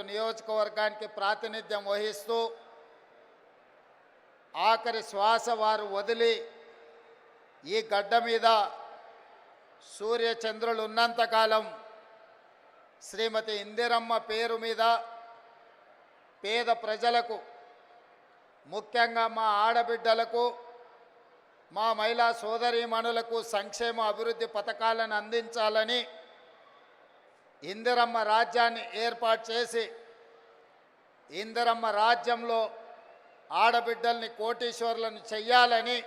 నియోజకవర్గానికి ప్రాతినిధ్యం వహిస్తూ ఆఖరి శ్వాస వారు వదిలి ఈ గడ్డ మీద సూర్యచంద్రులు ఉన్నంతకాలం శ్రీమతి ఇందిరమ్మ పేరు మీద పేద ప్రజలకు, ముఖ్యంగా మా ఆడబిడ్డలకు, మా మహిళా సోదరీమణులకు సంక్షేమ అభివృద్ధి పథకాలను అందించాలని ఇందిరమ్మ రాజ్యాన్ని ఏర్పాటు చేసి ఇందిరమ్మ రాజ్యంలో ఆడబిడ్డల్ని కోటీశ్వరులను చెయ్యాలని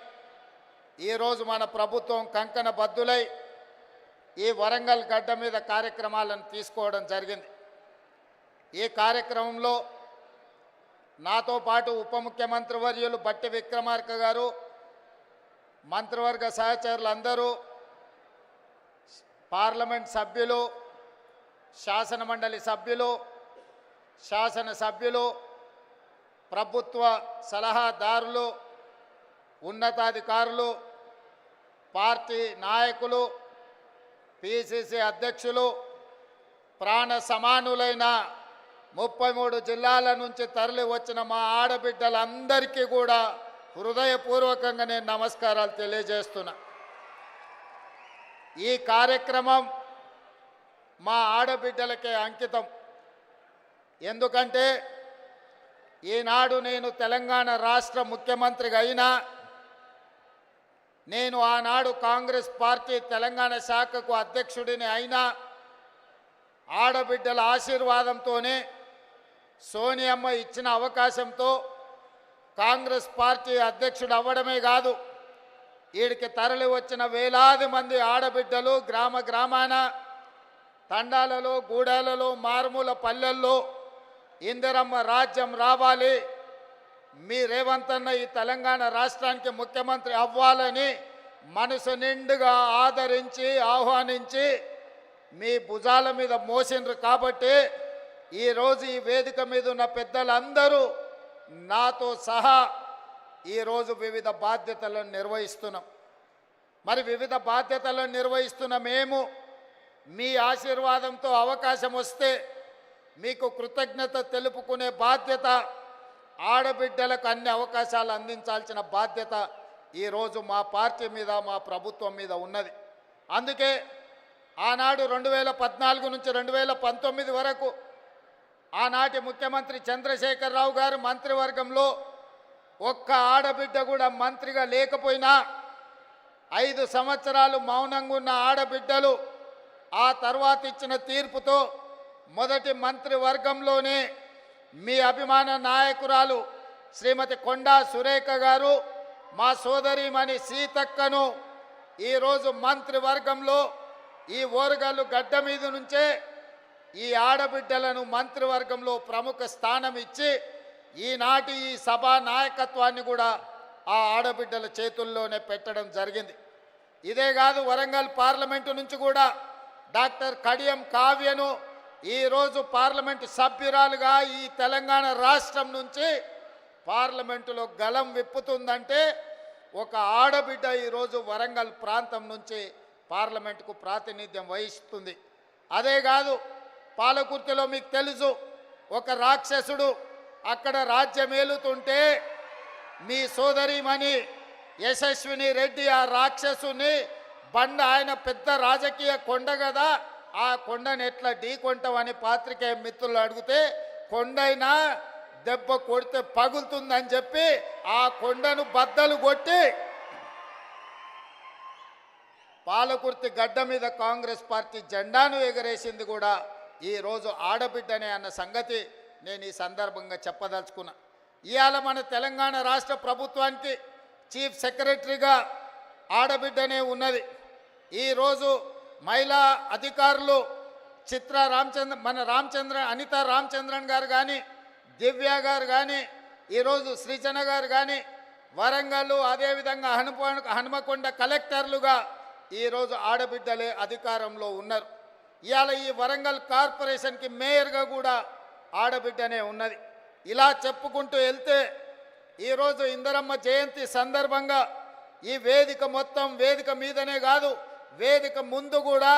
ఈరోజు మన ప్రభుత్వం కంకణ బద్దులై ఈ వరంగల్ గడ్డ మీద కార్యక్రమాలను తీసుకోవడం జరిగింది. ఈ కార్యక్రమంలో నాతో పాటు ఉప ముఖ్యమంత్రి వర్యులు బట్టి విక్రమార్క గారు, మంత్రివర్గ సహచరులందరూ, పార్లమెంట్ సభ్యులు, శాసనమండలి సభ్యులు, శాసనసభ్యులు, ప్రభుత్వ సలహాదారులు, ఉన్నతాధికారులు, పార్టీ నాయకులు, పిసిసి అధ్యక్షులు, ప్రాణ సమానులైన 33 జిల్లాల నుంచి తరలి వచ్చిన మా ఆడబిడ్డలందరికీ కూడా హృదయపూర్వకంగా నేను నమస్కారాలు తెలియజేస్తున్నా. ఈ కార్యక్రమం మా ఆడబిడ్డలకే అంకితం. ఎందుకంటే ఈనాడు నేను తెలంగాణ రాష్ట్ర ముఖ్యమంత్రిగా అయినా, నేను ఆనాడు కాంగ్రెస్ పార్టీ తెలంగాణ శాఖకు అధ్యక్షుడిని అయినా ఆడబిడ్డల ఆశీర్వాదంతోనే, సోనియమ్మ ఇచ్చిన అవకాశంతో కాంగ్రెస్ పార్టీ అధ్యక్షుడు అవ్వడమే కాదు, వీడికి తరలి వచ్చిన వేలాది మంది ఆడబిడ్డలు గ్రామ గ్రామాన, తండాలలో, గూడాలలో, మారుమూల పల్లెల్లో ఇందిరమ్మ రాజ్యం రావాలి, మీ రేవంత్ అన్న ఈ తెలంగాణ రాష్ట్రానికి ముఖ్యమంత్రి అవ్వాలని మనసు నిండుగా ఆదరించి ఆహ్వానించి మీ భుజాల మీద మోసిండ్రు. కాబట్టి ఈరోజు ఈ వేదిక మీద ఉన్న పెద్దలందరూ నాతో సహా ఈరోజు వివిధ బాధ్యతలను నిర్వహిస్తున్నాం. మరి వివిధ బాధ్యతలను నిర్వహిస్తున్న మేము మీ ఆశీర్వాదంతో అవకాశం వస్తే మీకు కృతజ్ఞత తెలుపుకునే బాధ్యత, ఆడబిడ్డలకు అన్ని అవకాశాలు అందించాల్సిన బాధ్యత ఈరోజు మా పార్టీ మీద, మా ప్రభుత్వం మీద ఉన్నది. అందుకే ఆనాడు 2014 నుంచి 2019 వరకు ఆనాటి ముఖ్యమంత్రి చంద్రశేఖరరావు గారు మంత్రివర్గంలో ఒక్క ఆడబిడ్డ కూడా మంత్రిగా లేకపోయినా 5 సంవత్సరాలు మౌనంగా ఉన్న ఆడబిడ్డలు ఆ తర్వాత ఇచ్చిన తీర్పుతో మొదటి మంత్రివర్గంలోనే మీ అభిమాన నాయకురాలు శ్రీమతి కొండా సురేఖ గారు, మా సోదరీమణి సీతక్కను ఈరోజు మంత్రివర్గంలో ఈ ఓరుగల్లు గడ్డ మీద నుంచే ఈ ఆడబిడ్డలను మంత్రివర్గంలో ప్రముఖ స్థానం ఇచ్చి ఈనాటి ఈ సభా నాయకత్వాన్ని కూడా ఆ ఆడబిడ్డల చేతుల్లోనే పెట్టడం జరిగింది. ఇదే కాదు, వరంగల్ పార్లమెంటు నుంచి కూడా డాక్టర్ కడియం కావ్యను ఈరోజు పార్లమెంటు సభ్యురాలుగా ఈ తెలంగాణ రాష్ట్రం నుంచి పార్లమెంటులో గలం విప్పుతుందంటే ఒక ఆడబిడ్డ ఈరోజు వరంగల్ ప్రాంతం నుంచి పార్లమెంటుకు ప్రాతినిధ్యం వహిస్తుంది. అదే కాదు, పాలకుర్తిలో మీకు తెలుసు, ఒక రాక్షసుడు అక్కడ రాజ్యమేలుతుంటే మీ సోదరీమణి యశస్విని రెడ్డి ఆ రాక్షసుని బండ, ఆయన పెద్ద రాజకీయ కొండ కదా, ఆ కొండను ఎట్లా ఢీకొంటామని పాత్రికేయ మిత్రులు అడిగితే కొండైనా దెబ్బ కొడితే పగులుతుందని చెప్పి ఆ కొండను బద్దలు కొట్టి పాలకుర్తి గడ్డ మీద కాంగ్రెస్ పార్టీ జెండాను ఎగరేసింది కూడా ఈరోజు ఆడబిడ్డనే అన్న సంగతి నేను ఈ సందర్భంగా చెప్పదలుచుకున్నా. ఇవాళ మన తెలంగాణ రాష్ట్ర ప్రభుత్వానికి చీఫ్ సెక్రటరీగా ఆడబిడ్డనే ఉన్నది. ఈరోజు మహిళా అధికారులు అనితా రామచంద్రన్ గారు కానీ, దివ్య గారు కానీ, ఈరోజు శ్రీజన గారు కానీ, వరంగల్ అదేవిధంగా హనుమకొండ కలెక్టర్లుగా ఈరోజు ఆడబిడ్డలే అధికారంలో ఉన్నారు. ఇవాళ ఈ వరంగల్ కార్పొరేషన్కి మేయర్గా కూడా ఆడబిడ్డనే ఉన్నది. ఇలా చెప్పుకుంటూ వెళ్తే ఈరోజు ఇందిరమ్మ జయంతి సందర్భంగా ఈ వేదిక మొత్తం, వేదిక మీదనే కాదు వేదిక ముందు కూడా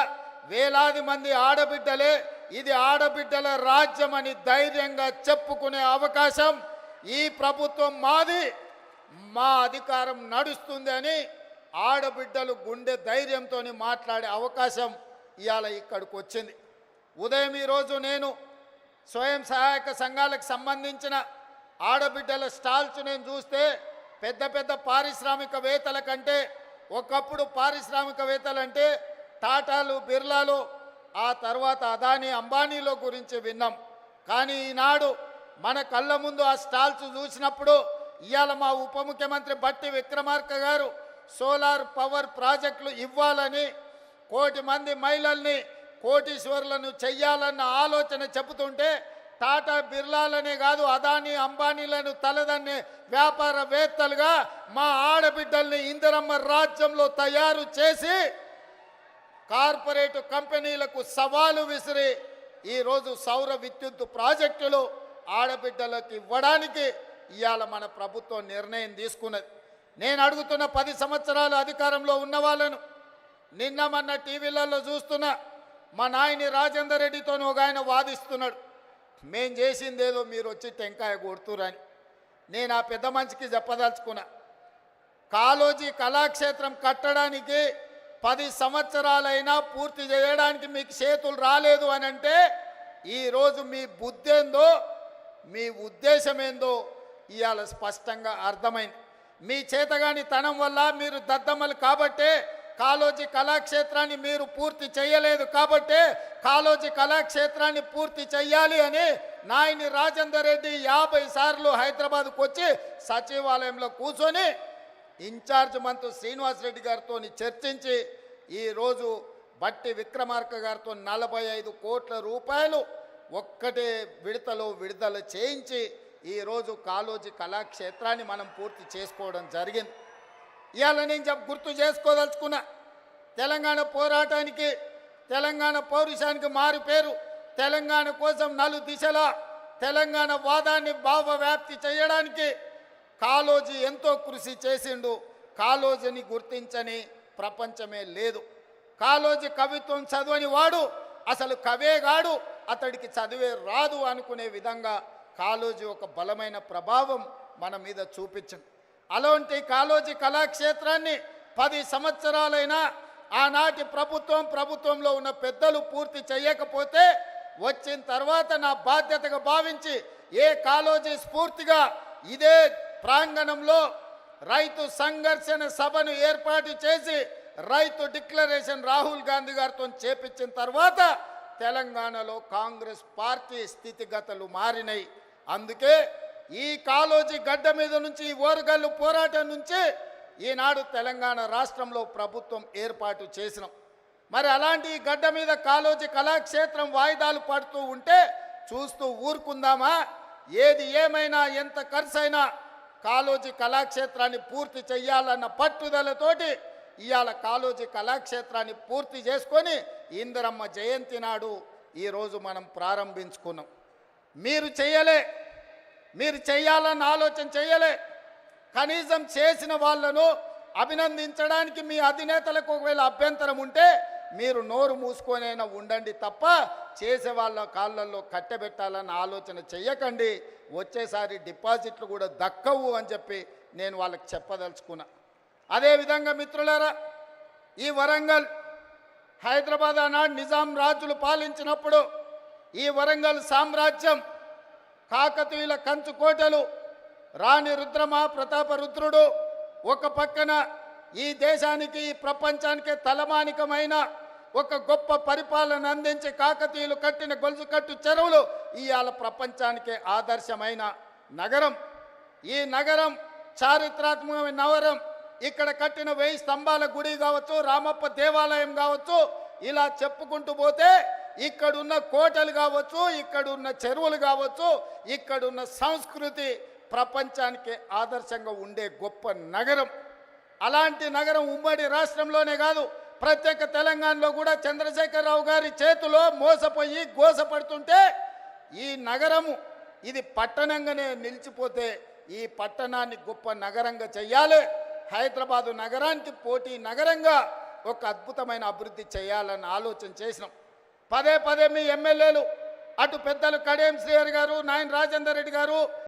వేలాది మంది ఆడబిడ్డలే ఇది ఆడబిడ్డల రాజ్యం అని ధైర్యంగా చెప్పుకునే అవకాశం ఈ ప్రభుత్వం మాది, మా అధికారం నడుస్తుంది అని ఆడబిడ్డలు గుండె ధైర్యంతో మాట్లాడే అవకాశం ఇవాళ ఇక్కడికి వచ్చింది. ఉదయం ఈరోజు నేను స్వయం సహాయక సంఘాలకు సంబంధించిన ఆడబిడ్డల స్టాల్స్ నేను చూస్తే పెద్ద పెద్ద పారిశ్రామికవేత్తల కంటే, ఒకప్పుడు పారిశ్రామికవేత్తలంటే టాటాలు, బిర్లాలు, ఆ తర్వాత అదానీ, అంబానీలో గురించి విన్నాం. కానీ ఈనాడు మన కళ్ళ ముందు ఆ స్టాల్స్ చూసినప్పుడు ఇవాళ మా ఉప ముఖ్యమంత్రి బట్టి విక్రమార్క గారు సోలార్ పవర్ ప్రాజెక్టులు ఇవ్వాలని, 1 కోటి మంది మహిళల్ని కోటీశ్వరులను చెయ్యాలన్న ఆలోచన చెబుతుంటే టాటా, బిర్లాలనే కాదు అదానీ, అంబానీలను తలదన్నే వ్యాపారవేత్తలుగా మా ఆడబిడ్డల్ని ఇందిరమ్మ రాజ్యంలో తయారు చేసి కార్పొరేట్ కంపెనీలకు సవాలు విసిరి ఈరోజు సౌర విద్యుత్ ప్రాజెక్టులు ఆడబిడ్డలకు ఇవ్వడానికి ఇవాళ మన ప్రభుత్వం నిర్ణయం తీసుకున్నది. నేను అడుగుతున్న 10 సంవత్సరాలు అధికారంలో ఉన్న వాళ్ళను, నిన్న మొన్న టీవీలలో చూస్తున్నా మా నాయని రాజేందర్ రెడ్డితో ఒక ఆయన వాదిస్తున్నాడు, మేం చేసిందేదో మీరు వచ్చి టెంకాయ కొడుతురని. నేను ఆ పెద్ద మనిషికి చెప్పదలుచుకున్నా, కాళోజీ కళాక్షేత్రం కట్టడానికి 10 సంవత్సరాలైనా పూర్తి చేయడానికి మీకు చేతులు రాలేదు అని అంటే ఈరోజు మీ బుద్ధి ఏందో, మీ ఉద్దేశం ఏందో ఇవాళ స్పష్టంగా అర్థమైంది. మీ చేతగాని తనం వల్ల మీరు దద్దమ్మలు కాబట్టే కాళోజీ కళాక్షేత్రాన్ని మీరు పూర్తి చేయలేదు, కాబట్టే కాళోజీ కళాక్షేత్రాన్ని పూర్తి చెయ్యాలి అని నాయని రాజేందర్ రెడ్డి 50 సార్లు హైదరాబాద్కు వచ్చి సచివాలయంలో కూర్చొని ఇన్ఛార్జ్ మంత్రి శ్రీనివాస్ రెడ్డి గారితో చర్చించి ఈరోజు బట్టి విక్రమార్క గారితో 45 కోట్ల రూపాయలు ఒక్కటే విడతలో విడుదల చేయించి ఈరోజు కాళోజీ కళాక్షేత్రాన్ని మనం పూర్తి చేసుకోవడం జరిగింది. ఇవాళ నేను గుర్తు చేసుకోదలుచుకున్నా, తెలంగాణ పోరాటానికి, తెలంగాణ పౌరుషానికి మారు పేరు, తెలంగాణ కోసం 4 దిశల తెలంగాణ వాదాన్ని భావవ్యాప్తి చేయడానికి కాళోజీ ఎంతో కృషి చేసిండు. కాళోజీని గుర్తించని ప్రపంచమే లేదు. కాళోజీ కవిత్వం చదవని వాడు అసలు కవేగాడు, అతడికి చదివే రాదు అనుకునే విధంగా కాళోజీ ఒక బలమైన ప్రభావం మన మీద చూపించింది. అలాంటి కాళోజీ కళాక్షేత్రాన్ని 10 సంవత్సరాలైనా ఆనాటి ప్రభుత్వంలో ఉన్న పెద్దలు పూర్తి చేయకపోతే వచ్చిన తర్వాత నా బాధ్యతగా భావించి ఏ కాళోజీ స్ఫూర్తిగా ఇదే ప్రాంగణంలో రైతు సంఘర్షణ సభను ఏర్పాటు చేసి రైతు డిక్లరేషన్ రాహుల్ గాంధీ గారితో చేపించిన తర్వాత తెలంగాణలో కాంగ్రెస్ పార్టీ స్థితిగతులు మారినాయి. అందుకే ఈ కాళోజీ గడ్డ మీద నుంచి, ఈ ఓరుగల్లు పోరాటం నుంచి ఈనాడు తెలంగాణ రాష్ట్రంలో ప్రభుత్వం ఏర్పాటు చేసినాం. మరి అలాంటి ఈ గడ్డ మీద కాళోజీ కళాక్షేత్రం వాయిదాలు పడుతూ ఉంటే చూస్తూ ఊరుకుందామా? ఏది ఏమైనా ఎంత ఖర్చైనా కాళోజీ కళాక్షేత్రాన్ని పూర్తి చెయ్యాలన్న పట్టుదలతోటి ఇవాళ కాళోజీ కళాక్షేత్రాన్ని పూర్తి చేసుకొని ఇందిరమ్మ జయంతి నాడు ఈరోజు మనం ప్రారంభించుకున్నాం. మీరు చెయ్యాలన్న ఆలోచన చేయలే. కనీసం చేసిన వాళ్ళను అభినందించడానికి మీ అధినేతలకు ఒకవేళ అభ్యంతరం ఉంటే మీరు నోరు మూసుకొనైనా ఉండండి తప్ప చేసే వాళ్ళ కాళ్ళల్లో కట్టెబెట్టాలన్న ఆలోచన చెయ్యకండి. వచ్చేసారి డిపాజిట్లు కూడా దక్కవు అని చెప్పి నేను వాళ్ళకి చెప్పదలుచుకున్నా. అదేవిధంగా మిత్రులారా, ఈ వరంగల్, హైదరాబాద్ ఆనాడు నిజాం రాజులు పాలించినప్పుడు ఈ వరంగల్ సామ్రాజ్యం, కాకతీయుల కంచుకోటలు, రాణి రుద్రమ, ప్రతాప రుద్రుడు ఒక పక్కన ఈ దేశానికి, ఈ ప్రపంచానికి తలమానికమైన ఒక గొప్ప పరిపాలన అందించి కాకతీయులు కట్టిన గొలుసుకట్టు చెరువులు ఇవాళ ప్రపంచానికే ఆదర్శమైన నగరం. ఈ నగరం చారిత్రాత్మకమైన నగరం. ఇక్కడ కట్టిన 1000 స్తంభాల గుడి కావచ్చు, రామప్ప దేవాలయం కావచ్చు, ఇలా చెప్పుకుంటూ పోతే ఇక్కడున్న కోటలు కావచ్చు, ఇక్కడున్న చెరువులు కావచ్చు, ఇక్కడున్న సంస్కృతి ప్రపంచానికి ఆదర్శంగా ఉండే గొప్ప నగరం. అలాంటి నగరం ఉమ్మడి రాష్ట్రంలోనే కాదు, ప్రత్యేక తెలంగాణలో కూడా చంద్రశేఖరరావు గారి చేతిలో మోసపోయి గోసపడుతుంటే ఈ నగరము ఇది పట్టణంగానే నిలిచిపోతే ఈ పట్టణాన్ని గొప్ప నగరంగా చెయ్యాలి. హైదరాబాదు నగరానికి పోటీ నగరంగా ఒక అద్భుతమైన అభివృద్ధి చేయాలని ఆలోచన చేసినాం. పదే పదే మీ ఎమ్మెల్యేలు అటు పెద్దలు కడియం శ్రీహరి గారు, నాయన రాజేందర్ రెడ్డి గారు,